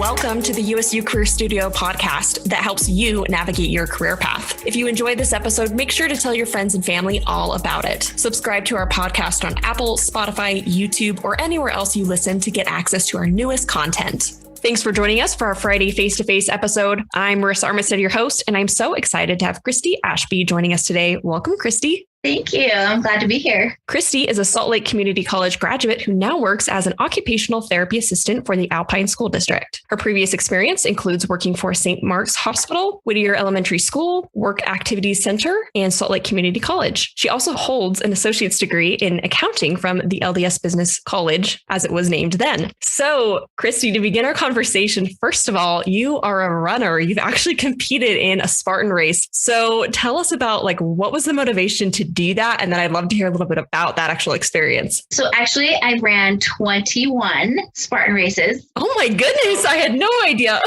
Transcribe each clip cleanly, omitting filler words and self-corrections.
Welcome to the USU Career Studio podcast that helps you navigate your career path. If you enjoyed this episode, make sure to tell your friends and family all about it. Subscribe to our podcast on Apple, Spotify, YouTube, or anywhere else you listen to get access to our newest content. Thanks for joining us for our Friday face-to-face episode. I'm Marissa Armistead, your host, and I'm so excited to have Christy Ashby joining us today. Welcome, Christy. Thank you. I'm glad to be here. Christy is a Salt Lake Community College graduate who now works as an occupational therapy assistant for the Alpine School District. Her previous experience includes working for St. Mark's Hospital, Whittier Elementary School, Work Activities Center, and Salt Lake Community College. She also holds an associate's degree in accounting from the LDS Business College, as it was named then. So, Christy, to begin our conversation, first of all, you are a runner. You've actually competed in a Spartan race. So tell us about what was the motivation to do that? And then I'd love to hear a little bit about that actual experience. So actually, I ran 21 Spartan races. Oh my goodness, I had no idea.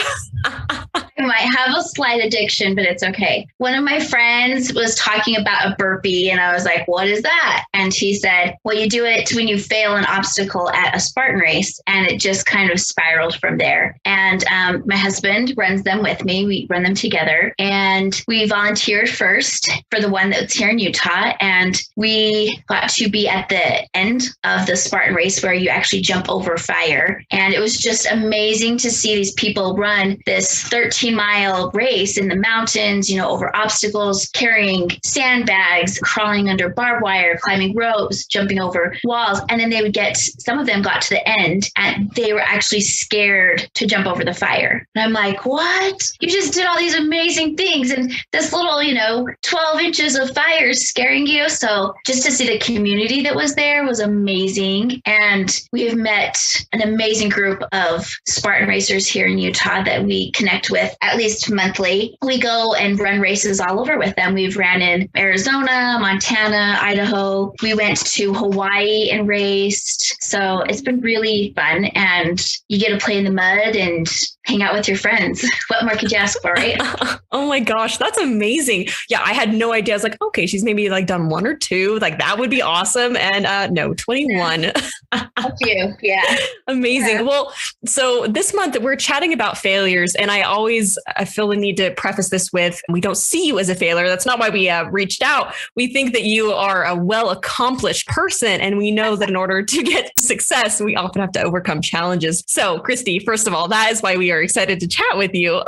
I might have a slight addiction, but it's okay. One of my friends was talking about a burpee, and I was like, what is that? And he said, well, you do it when you fail an obstacle at a Spartan race. And it just kind of spiraled from there. And my husband runs them with me. We run them together. And we volunteered first for the one that's here in Utah. And we got to be at the end of the Spartan race where you actually jump over fire. And it was just amazing to see these people run this 13-mile race in the mountains, over obstacles, carrying sandbags, crawling under barbed wire, climbing ropes, jumping over walls. And then some of them got to the end and they were actually scared to jump over the fire. And I'm like, what? You just did all these amazing things. And this little, 12 inches of fire is scaring you. So just to see the community that was there was amazing. And we have met an amazing group of Spartan racers here in Utah that we connect with at least monthly. We go and run races all over with them. We've ran in Arizona, Montana, Idaho. We went to Hawaii and raced. So it's been really fun. And you get to play in the mud and hang out with your friends. What more could you ask for, right? Oh my gosh, that's amazing. Yeah, I had no idea. I was like, okay, she's maybe done one or two. That would be awesome. And no, 21. Thank you. Yeah. Amazing. Yeah. Well, so this month we're chatting about failures. And I feel the need to preface this with, we don't see you as a failure. That's not why we reached out. We think that you are a well-accomplished person. And we know that in order to get success, we often have to overcome challenges. So Christy, first of all, that is why we are excited to chat with you.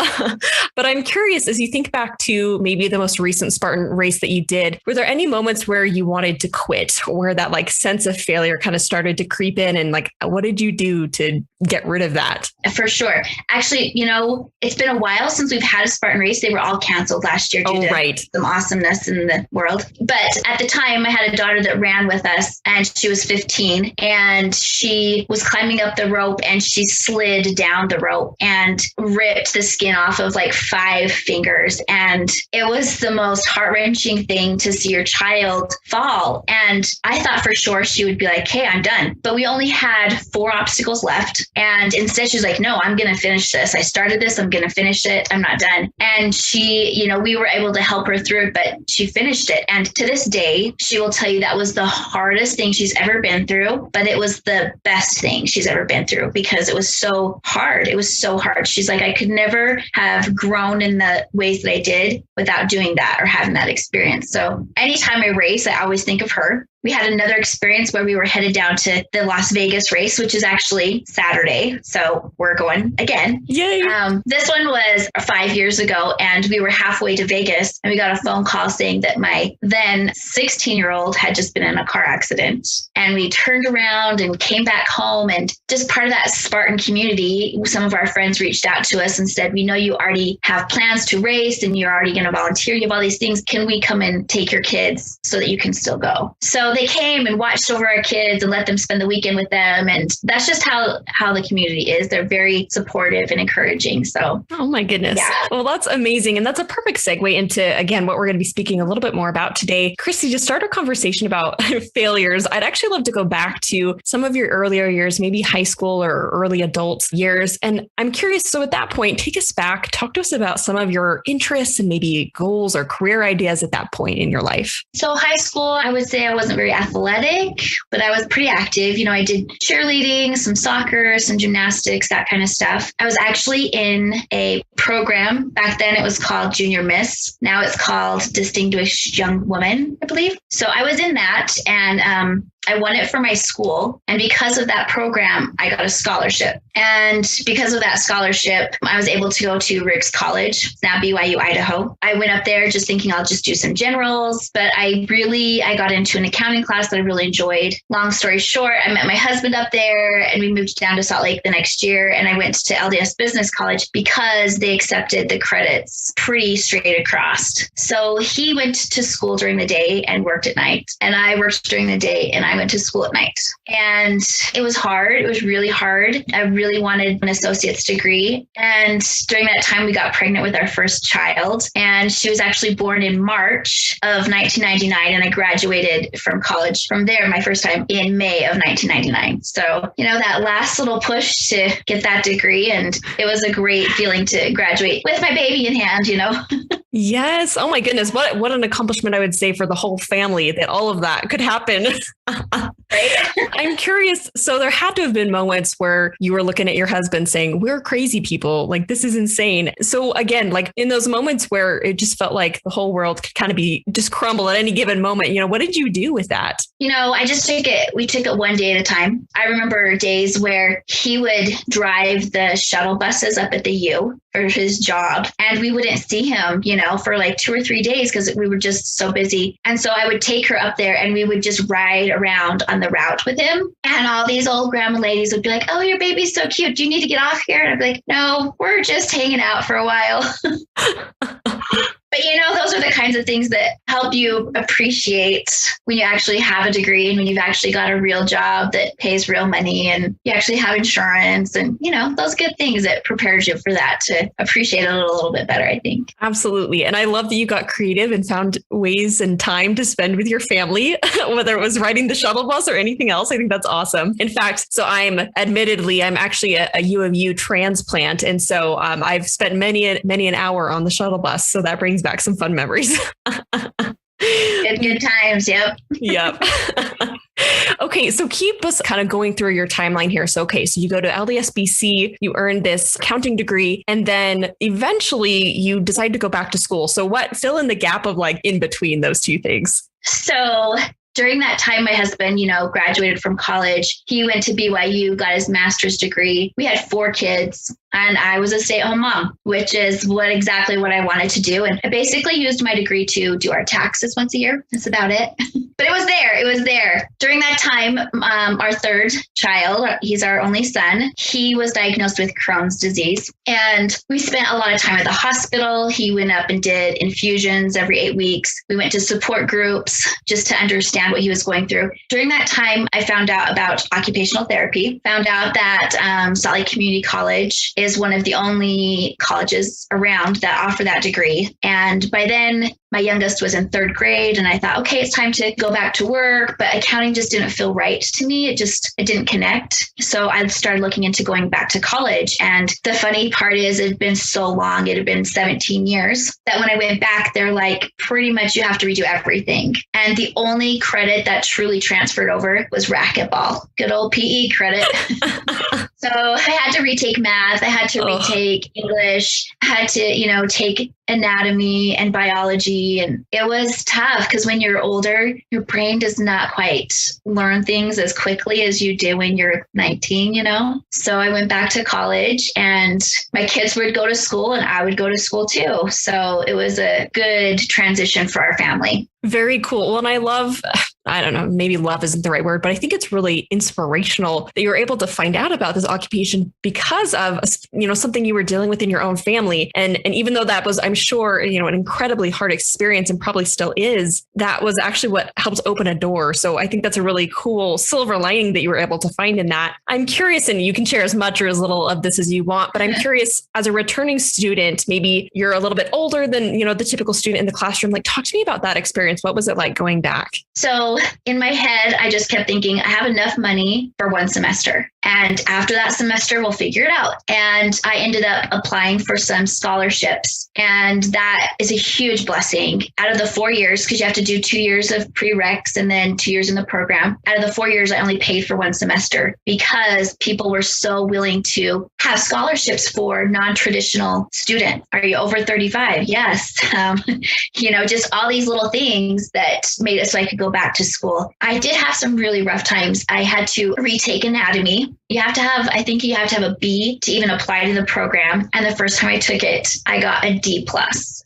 But I'm curious, as you think back to maybe the most recent Spartan race that you did, were there any moments where you wanted to quit, or where that sense of failure kind of started to creep in? And what did you do to get rid of that? For sure. Actually, it's been a while since we've had a Spartan race. They were all canceled last year due to some awesomeness in the world. But at the time, I had a daughter that ran with us, and she was 15, and she was climbing up the rope, and she slid down the rope and ripped the skin off of 5 fingers. And it was the most heart-wrenching thing to see your child fall. And I thought for sure she would be like, hey, I'm done. But we only had 4 obstacles left. And instead she's like, no, I'm going to finish this. I started this. I'm going to finish it. I'm not done. And she, we were able to help her through it, but she finished it. And to this day, she will tell you that was the hardest thing she's ever been through, but it was the best thing she's ever been through because it was so hard. It was so hard. She's like, I could never have grown in the ways that I did without doing that or having that experience. So anytime I race, I always think of her. We had another experience where we were headed down to the Las Vegas race, which is actually Saturday. So we're going again. Yay. This one was 5 years ago, and we were halfway to Vegas, and we got a phone call saying that my then 16-year-old had just been in a car accident. And we turned around and came back home, and just part of that Spartan community, some of our friends reached out to us and said, we know you already have plans to race and you're already going to volunteer. You have all these things. Can we come and take your kids so that you can still go? So they came and watched over our kids and let them spend the weekend with them. And that's just how the community is. They're very supportive and encouraging. So, oh my goodness. Yeah. Well, that's amazing. And that's a perfect segue into, again, what we're going to be speaking a little bit more about today. Christy, to start our conversation about failures, I'd actually love to go back to some of your earlier years, maybe high school or early adult years. And I'm curious, so at that point, take us back, talk to us about some of your interests and maybe goals or career ideas at that point in your life. So high school, I would say I wasn't very athletic, but I was pretty active. You know, I did cheerleading, some soccer, some gymnastics, that kind of stuff. I was actually in a program. Back then it was called Junior Miss. Now it's called Distinguished Young Woman, I believe. So I was in that, and I won it for my school. And because of that program, I got a scholarship. And because of that scholarship, I was able to go to Riggs College, now BYU, Idaho. I went up there just thinking I'll just do some generals, but I got into an accounting class that I really enjoyed. Long story short, I met my husband up there and we moved down to Salt Lake the next year. And I went to LDS Business College because they accepted the credits pretty straight across. So he went to school during the day and worked at night. And I worked during the day and I went to school at night. And it was hard. It was really hard. I really wanted an associate's degree. And during that time, we got pregnant with our first child. And she was actually born in March of 1999. And I graduated from college from there, my first time, in May of 1999. So, you know, that last little push to get that degree. And it was a great feeling to graduate with my baby in hand, you know. Yes. Oh my goodness. What an accomplishment, I would say, for the whole family, that all of that could happen. Right? I'm curious. So there had to have been moments where you were looking at your husband saying, we're crazy people. Like, this is insane. So again, like in those moments where it just felt like the whole world could kind of be just crumble at any given moment, you know, what did you do with that? You know, we took it one day at a time. I remember days where he would drive the shuttle buses up at the U for his job, and we wouldn't see him, you know, for like 2 or 3 days because we were just so busy. And so I would take her up there and we would just ride around on the route with him. And all these old grandma ladies would be like, oh, your baby's so cute. Do you need to get off here? And I'd be like, no, we're just hanging out for a while. But, you know, those are the kinds of things that help you appreciate when you actually have a degree and when you've actually got a real job that pays real money and you actually have insurance and, you know, those good things that prepares you for that, to appreciate it a little bit better, I think. Absolutely. And I love that you got creative and found ways and time to spend with your family, whether it was riding the shuttle bus or anything else. I think that's awesome. In fact, so I'm actually a U of U transplant. And so I've spent many an hour on the shuttle bus. So that brings back some fun memories. Good times. Yep. Yep. Okay, so keep us kind of going through your timeline here. So you go to LDS-BC, you earn this accounting degree, and then eventually you decide to go back to school. So fill in the gap of like in between those two things. So during that time, my husband, you know, graduated from college. He went to BYU, got his master's degree. We had 4 kids. And I was a stay-at-home mom, which is exactly what I wanted to do. And I basically used my degree to do our taxes once a year. That's about it. But it was there. It was there. During that time, our third child, he's our only son, he was diagnosed with Crohn's disease. And we spent a lot of time at the hospital. He went up and did infusions every 8 weeks. We went to support groups just to understand what he was going through. During that time, I found out about occupational therapy, found out that Salt Lake Community College is one of the only colleges around that offer that degree. And by then, my youngest was in 3rd grade and I thought, okay, it's time to go back to work, but accounting just didn't feel right to me. It didn't connect. So I started looking into going back to college. And the funny part is it had been so long, it had been 17 years, that when I went back, they're like, pretty much you have to redo everything. And the only credit that truly transferred over was racquetball, good old PE credit. So I had to retake math. I had to retake English. I had to, you know, take anatomy and biology. And it was tough because when you're older, your brain does not quite learn things as quickly as you do when you're 19, you know? So I went back to college and my kids would go to school and I would go to school too. So it was a good transition for our family. Very cool. Well, and I love, I don't know, maybe love isn't the right word, but I think it's really inspirational that you're able to find out about this occupation because of, you know, something you were dealing with in your own family. And even though that was, I'm sure, you know, an incredibly hard experience and probably still is, that was actually what helped open a door. So I think that's a really cool silver lining that you were able to find in that. I'm curious, and you can share as much or as little of this as you want, but I'm curious, as a returning student, maybe you're a little bit older than, you know, the typical student in the classroom. Like, talk to me about that experience. What was it like going back? So in my head, I just kept thinking, I have enough money for one semester. And after that semester, we'll figure it out. And I ended up applying for some scholarships. And that is a huge blessing. Out of the 4 years, because you have to do 2 years of prereqs and then 2 years in the program. Out of the 4 years, I only paid for one semester because people were so willing to have scholarships for non-traditional students. Are you over 35? Yes. Just all these little things that made it so I could go back to school. I did have some really rough times. I had to retake anatomy. I think you have to have a B to even apply to the program. And the first time I took it, I got a D+.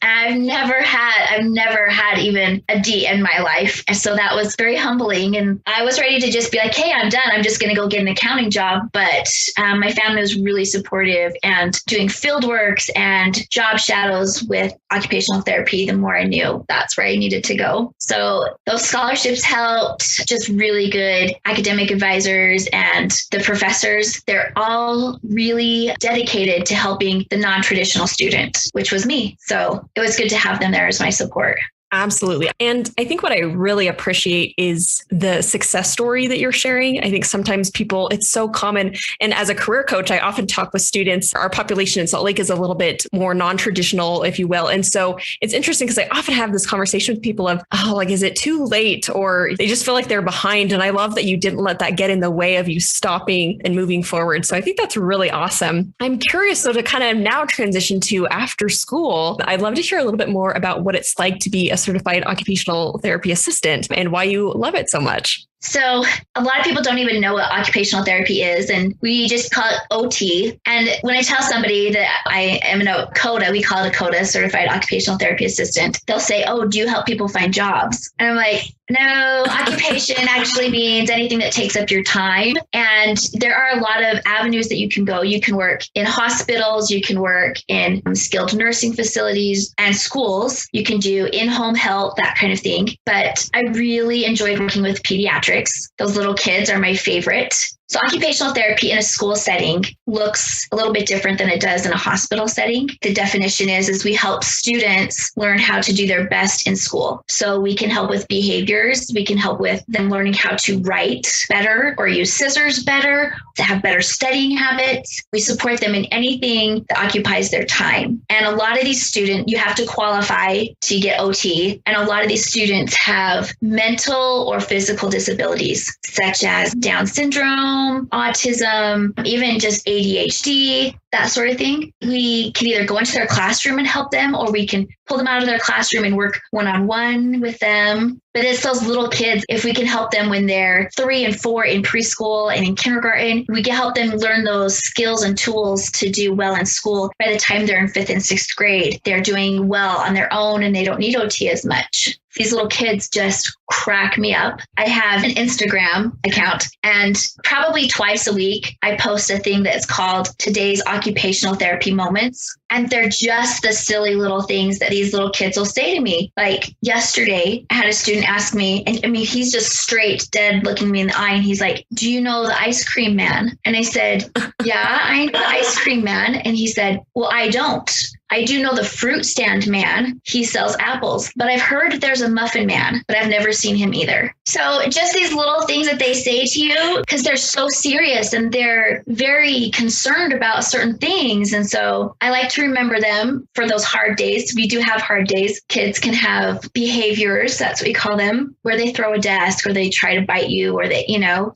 I've never had even a D in my life. And so that was very humbling. And I was ready to just be like, hey, I'm done. I'm just going to go get an accounting job. But my family was really supportive and doing field works and job shadows with occupational therapy. The more I knew, that's where I needed to go. So those scholarships helped, just really good academic advisors and the professors. They're all really dedicated to helping the non-traditional student, which was me. So it was good to have them there as my support. Absolutely. And I think what I really appreciate is the success story that you're sharing. I think sometimes it's so common. And as a career coach, I often talk with students. Our population in Salt Lake is a little bit more non-traditional, if you will. And so it's interesting because I often have this conversation with people of, is it too late? Or they just feel like they're behind. And I love that you didn't let that get in the way of you stopping and moving forward. So I think that's really awesome. I'm curious, though, to kind of now transition to after school. I'd love to hear a little bit more about what it's like to be a certified occupational therapy assistant and why you love it so much. So a lot of people don't even know what occupational therapy is, and we just call it OT. And when I tell somebody that I am a COTA, we call it a COTA, Certified Occupational Therapy Assistant, they'll say, oh, do you help people find jobs? And I'm like, no, occupation actually means anything that takes up your time. And there are a lot of avenues that you can go. You can work in hospitals, you can work in skilled nursing facilities and schools. You can do in-home health, that kind of thing. But I really enjoyed working with pediatrics. Those little kids are my favorite. So occupational therapy in a school setting looks a little bit different than it does in a hospital setting. The definition is we help students learn how to do their best in school. So we can help with behaviors. We can help with them learning how to write better or use scissors better, to have better studying habits. We support them in anything that occupies their time. And a lot of these students, you have to qualify to get OT. And a lot of these students have mental or physical disabilities, such as Down syndrome, autism, even just ADHD, that sort of thing. We can either go into their classroom and help them, or we can pull them out of their classroom and work one-on-one with them. But it's those little kids, if we can help them when they're 3 and 4 in preschool and in kindergarten, we can help them learn those skills and tools to do well in school. By the time they're in 5th and 6th grade, they're doing well on their own and they don't need OT as much. These little kids just crack me up. I have an Instagram account, and probably twice a week, I post a thing that's called Today's Occupational Therapy Moments. And they're just the silly little things that these little kids will say to me. Like yesterday, I had a student ask me, and I mean, he's just straight dead looking me in the eye. And he's like, do you know the ice cream man? And I said, yeah, I know the ice cream man. And he said, well, I don't. I do know the fruit stand man. He sells apples, but I've heard there's a muffin man, but I've never seen him either. So just these little things that they say to you, because they're so serious and they're very concerned about certain things. And so I like to remember them for those hard days. We do have hard days. Kids can have behaviors, that's what we call them, where they throw a desk or they try to bite you, or they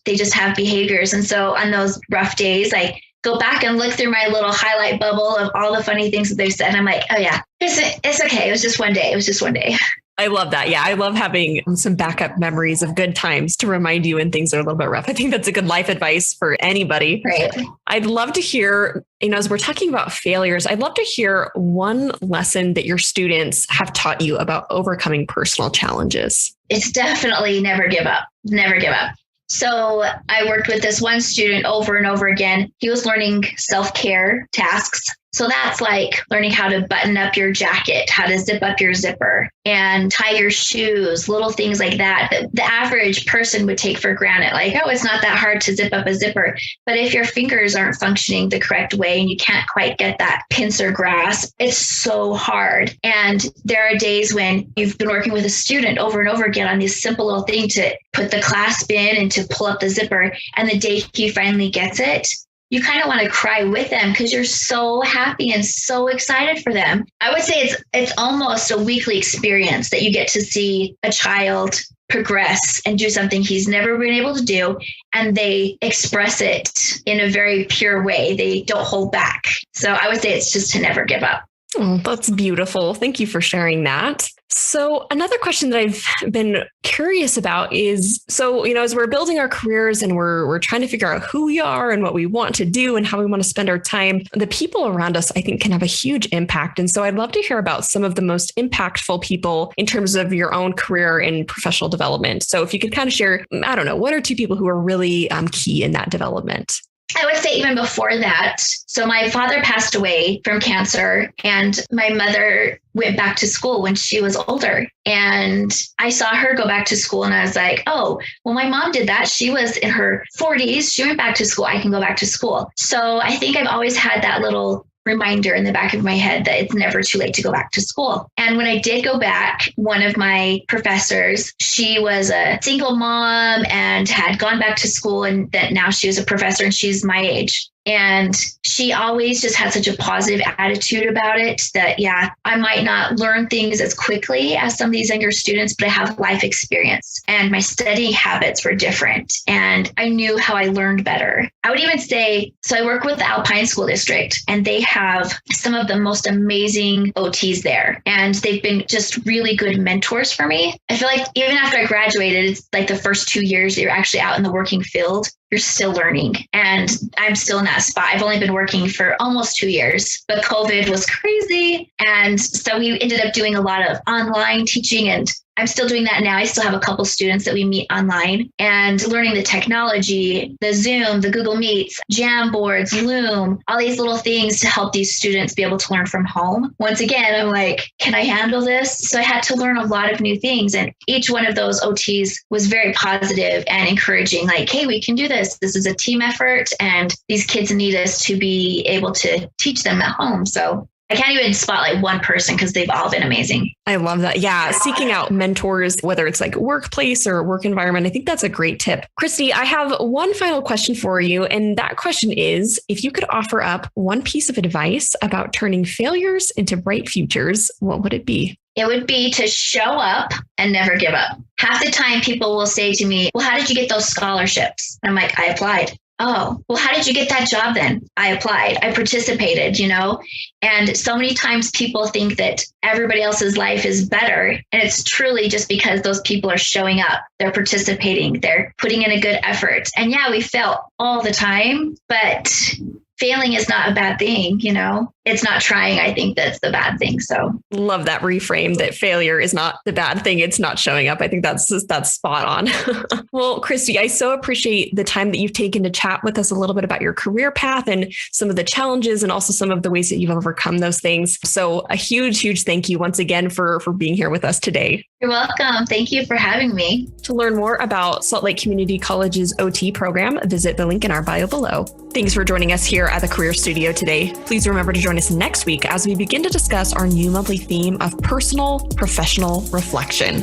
just have behaviors. And so on those rough days, I go back and look through my little highlight bubble of all the funny things that they've said. And I'm like, oh yeah, it's okay. It was just one day. It was just one day. I love that. Yeah, I love having some backup memories of good times to remind you when things are a little bit rough. I think that's a good life advice for anybody. Right. I'd love to hear, as we're talking about failures, I'd love to hear one lesson that your students have taught you about overcoming personal challenges. It's definitely never give up. Never give up. So I worked with this one student over and over again. He was learning self-care tasks. So that's like learning how to button up your jacket, how to zip up your zipper and tie your shoes, little things like that the average person would take for granted. Like, oh, it's not that hard to zip up a zipper. But if your fingers aren't functioning the correct way and you can't quite get that pincer grasp, it's so hard. And there are days when you've been working with a student over and over again on this simple little thing to put the clasp in and to pull up the zipper. And the day he finally gets it, you kind of want to cry with them because you're so happy and so excited for them. I would say it's almost a weekly experience that you get to see a child progress and do something he's never been able to do. And they express it in a very pure way. They don't hold back. So I would say it's just to never give up. Oh, that's beautiful. Thank you for sharing that. So another question that I've been curious about is, as we're building our careers and we're trying to figure out who we are and what we want to do and how we want to spend our time, the people around us, I think, can have a huge impact. And so I'd love to hear about some of the most impactful people in terms of your own career and professional development. So if you could kind of share, I don't know, one or two people who are really key in that development. I would say even before that. So my father passed away from cancer and my mother went back to school when she was older. And I saw her go back to school and I was like, oh, well, my mom did that. She was in her 40s. She went back to school. I can go back to school. So I think I've always had that little reminder in the back of my head that it's never too late to go back to school. And when I did go back, one of my professors, she was a single mom and had gone back to school, and that now she was a professor and she's my age. And she always just had such a positive attitude about it that, yeah, I might not learn things as quickly as some of these younger students, but I have life experience and my studying habits were different. And I knew how I learned better. I would even say, so I work with the Alpine School District and they have some of the most amazing OTs there. And they've been just really good mentors for me. I feel like even after I graduated, it's like the first 2 years that you're actually out in the working field, you're still learning. And I'm still in that spot. I've only been working for almost 2 years, but COVID was crazy. And so we ended up doing a lot of online teaching, and I'm still doing that now. I still have a couple students that we meet online and learning the technology, the Zoom, the Google Meets, Jamboards, Loom, all these little things to help these students be able to learn from home. Once again, I'm like, can I handle this? So I had to learn a lot of new things. And each one of those OTs was very positive and encouraging, like, hey, we can do this. This is a team effort. And these kids need us to be able to teach them at home. So I can't even spotlight one person because they've all been amazing. I love that. Yeah. Seeking out mentors, whether it's like workplace or work environment, I think that's a great tip. Christy, I have one final question for you. And that question is, if you could offer up one piece of advice about turning failures into bright futures, what would it be? It would be to show up and never give up. Half the time people will say to me, well, how did you get those scholarships? And I'm like, I applied. Oh, well, how did you get that job then? I applied. I participated, And so many times people think that everybody else's life is better. And it's truly just because those people are showing up. They're participating. They're putting in a good effort. And yeah, we fail all the time, but failing is not a bad thing, It's not trying. I think that's the bad thing. So love that reframe that failure is not the bad thing. It's not showing up. I think that's spot on. Well, Christy, I so appreciate the time that you've taken to chat with us a little bit about your career path and some of the challenges and also some of the ways that you've overcome those things. So a huge, huge thank you once again for being here with us today. You're welcome. Thank you for having me. To learn more about Salt Lake Community College's OT program, visit the link in our bio below. Thanks for joining us here at the Career Studio today. Please remember to join us next week as we begin to discuss our new monthly theme of personal professional reflection.